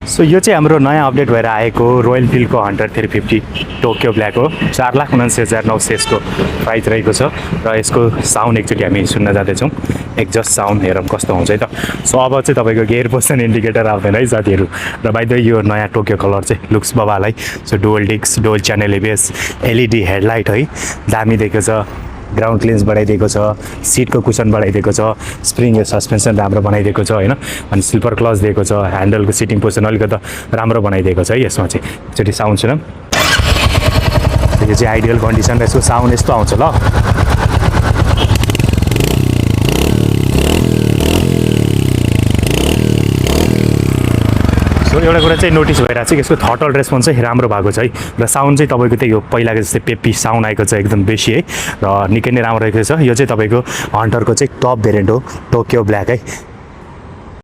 So यो चाहिँ हाम्रो नयाँ अपडेट भएर आएको रोयल इनफिल्डको हन्टर 350 टोकियो ब्ल्याक हो। 4,79,900 यसको प्राइस रहेको छ र यसको साउन्ड एकचोटि हामी सुन्न जाँदैछौँ। एक्जस्ट साउन्ड हेरौँ कस्तो हुन्छ है त। सो अब चाहिँ तपाईँको गियर पोजिसन इन्डिकेटर आउँदैन है साथीहरू। र बाइ द वे यो नयाँ टोकियो कलर चाहिँ लुक्स बबाल है। So dual disc dual channel ABS LED headlight है, दामी दिएको छ। ग्राउन्ड क्लिन्स बढाइदिएको छ, सिटको कुसन बढाइदिएको छ, स्प्रिङ सस्पेन्सन राम्रो बनाइदिएको छ होइन। अनि स्लिपर क्लच दिएको छ, ह्यान्डलको सिटिङ पोजिसन अलिकति राम्रो बनाइदिएको छ है। यसमा चाहिँ एकचोटि साउन्ड सुनौँ। यो चाहिँ आइडियल कन्डिसन र यसको साउन्ड यस्तो आउँछ ल। सो एउटा कुरा चाहिँ नोटिस भइरहेको छ कि यसको थर्टल रेस्पोन्स चाहिँ राम्रो भएको छ है। र साउन्ड चाहिँ तपाईँको त्यही हो पहिलाको जस्तै पेप्पी साउन्ड आएको छ एकदम बेसी है। र निकै नै राम्रो रहेको छ। यो चाहिँ तपाईँको हन्टरको चाहिँ टप भेरिएन्ट हो टोकियो ब्ल्याक है।